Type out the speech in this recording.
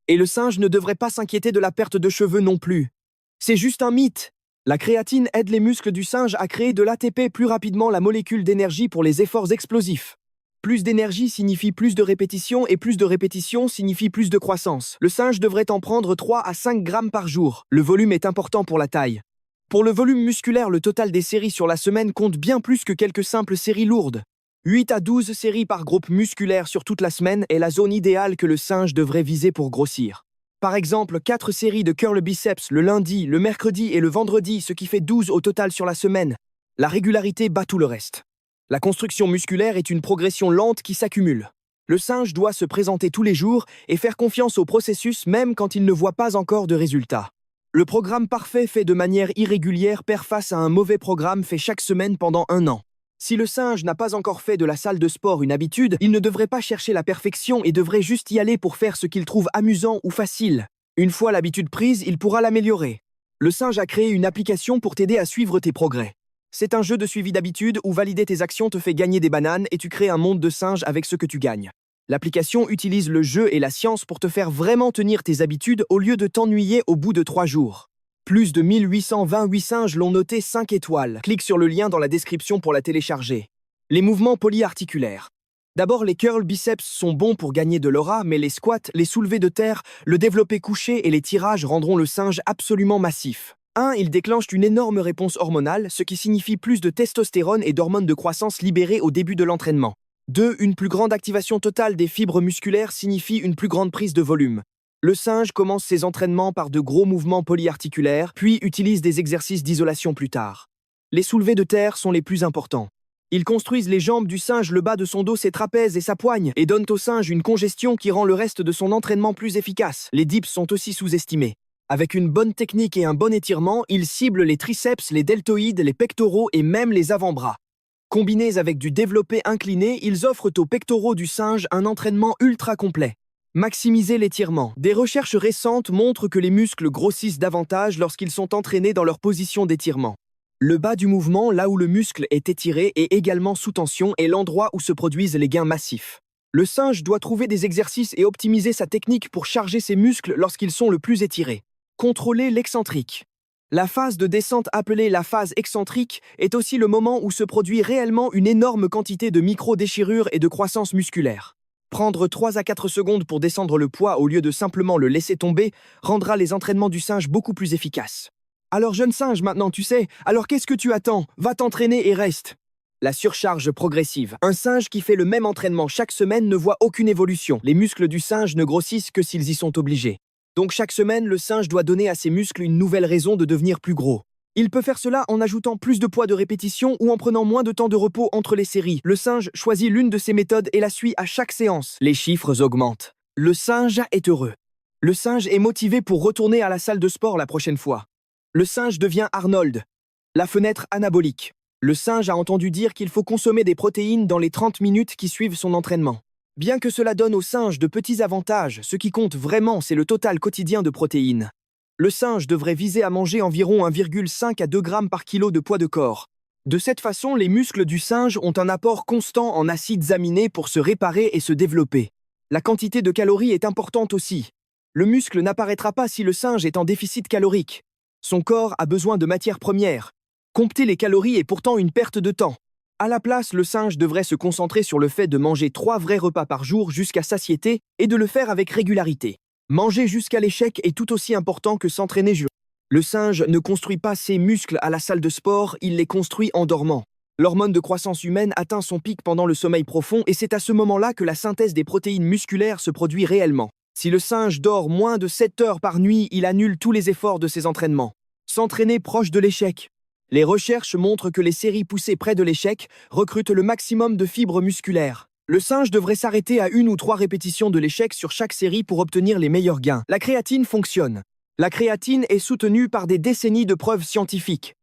Et le singe ne devrait pas s'inquiéter de la perte de cheveux non plus. C'est juste un mythe. La créatine aide les muscles du singe à créer de l'ATP plus rapidement, la molécule d'énergie pour les efforts explosifs. Plus d'énergie signifie plus de répétitions et plus de répétitions signifie plus de croissance. Le singe devrait en prendre 3 à 5 grammes par jour. Le volume est important pour la taille. Pour le volume musculaire, le total des séries sur la semaine compte bien plus que quelques simples séries lourdes. 8 à 12 séries par groupe musculaire sur toute la semaine est la zone idéale que le singe devrait viser pour grossir. Par exemple, 4 séries de curl biceps le lundi, le mercredi et le vendredi, ce qui fait 12 au total sur la semaine. La régularité bat tout le reste. La construction musculaire est une progression lente qui s'accumule. Le singe doit se présenter tous les jours et faire confiance au processus même quand il ne voit pas encore de résultats. Le programme parfait fait de manière irrégulière perd face à un mauvais programme fait chaque semaine pendant 1 an. Si le singe n'a pas encore fait de la salle de sport une habitude, il ne devrait pas chercher la perfection et devrait juste y aller pour faire ce qu'il trouve amusant ou facile. Une fois l'habitude prise, il pourra l'améliorer. Le singe a créé une application pour t'aider à suivre tes progrès. C'est un jeu de suivi d'habitude où valider tes actions te fait gagner des bananes et tu crées un monde de singes avec ce que tu gagnes. L'application utilise le jeu et la science pour te faire vraiment tenir tes habitudes au lieu de t'ennuyer au bout de 3 jours. Plus de 1828 singes l'ont noté 5 étoiles. Clique sur le lien dans la description pour la télécharger. Les mouvements polyarticulaires. D'abord, les curls biceps sont bons pour gagner de l'aura, mais les squats, les soulevés de terre, le développé couché et les tirages rendront le singe absolument massif. 1. Ils déclenchent une énorme réponse hormonale, ce qui signifie plus de testostérone et d'hormones de croissance libérées au début de l'entraînement. 2. Une plus grande activation totale des fibres musculaires signifie une plus grande prise de volume. Le singe commence ses entraînements par de gros mouvements polyarticulaires, puis utilise des exercices d'isolation plus tard. Les soulevés de terre sont les plus importants. Ils construisent les jambes du singe, le bas de son dos, ses trapèzes et sa poigne, et donnent au singe une congestion qui rend le reste de son entraînement plus efficace. Les dips sont aussi sous-estimés. Avec une bonne technique et un bon étirement, ils ciblent les triceps, les deltoïdes, les pectoraux et même les avant-bras. Combinés avec du développé incliné, ils offrent aux pectoraux du singe un entraînement ultra complet. Maximiser l'étirement. Des recherches récentes montrent que les muscles grossissent davantage lorsqu'ils sont entraînés dans leur position d'étirement. Le bas du mouvement, là où le muscle est étiré et également sous tension, est l'endroit où se produisent les gains massifs. Le singe doit trouver des exercices et optimiser sa technique pour charger ses muscles lorsqu'ils sont le plus étirés. Contrôler l'excentrique. La phase de descente appelée la phase excentrique est aussi le moment où se produit réellement une énorme quantité de micro-déchirures et de croissance musculaire. Prendre 3 à 4 secondes pour descendre le poids au lieu de simplement le laisser tomber rendra les entraînements du singe beaucoup plus efficaces. Alors jeune singe maintenant tu sais, alors qu'est-ce que tu attends? Va t'entraîner et reste. La surcharge progressive. Un singe qui fait le même entraînement chaque semaine ne voit aucune évolution. Les muscles du singe ne grossissent que s'ils y sont obligés. Donc chaque semaine, le singe doit donner à ses muscles une nouvelle raison de devenir plus gros. Il peut faire cela en ajoutant plus de poids de répétition ou en prenant moins de temps de repos entre les séries. Le singe choisit l'une de ces méthodes et la suit à chaque séance. Les chiffres augmentent. Le singe est heureux. Le singe est motivé pour retourner à la salle de sport la prochaine fois. Le singe devient Arnold. La fenêtre anabolique. Le singe a entendu dire qu'il faut consommer des protéines dans les 30 minutes qui suivent son entraînement. Bien que cela donne au singe de petits avantages, ce qui compte vraiment, c'est le total quotidien de protéines. Le singe devrait viser à manger environ 1,5 à 2 grammes par kilo de poids de corps. De cette façon, les muscles du singe ont un apport constant en acides aminés pour se réparer et se développer. La quantité de calories est importante aussi. Le muscle n'apparaîtra pas si le singe est en déficit calorique. Son corps a besoin de matières premières. Compter les calories est pourtant une perte de temps. À la place, le singe devrait se concentrer sur le fait de manger 3 vrais repas par jour jusqu'à satiété et de le faire avec régularité. Manger jusqu'à l'échec est tout aussi important que s'entraîner. Le singe ne construit pas ses muscles à la salle de sport, il les construit en dormant. L'hormone de croissance humaine atteint son pic pendant le sommeil profond et c'est à ce moment-là que la synthèse des protéines musculaires se produit réellement. Si le singe dort moins de 7 heures par nuit, il annule tous les efforts de ses entraînements. S'entraîner proche de l'échec. Les recherches montrent que les séries poussées près de l'échec recrutent le maximum de fibres musculaires. Le singe devrait s'arrêter à 1 ou 3 répétitions de l'échec sur chaque série pour obtenir les meilleurs gains. La créatine fonctionne. La créatine est soutenue par des décennies de preuves scientifiques.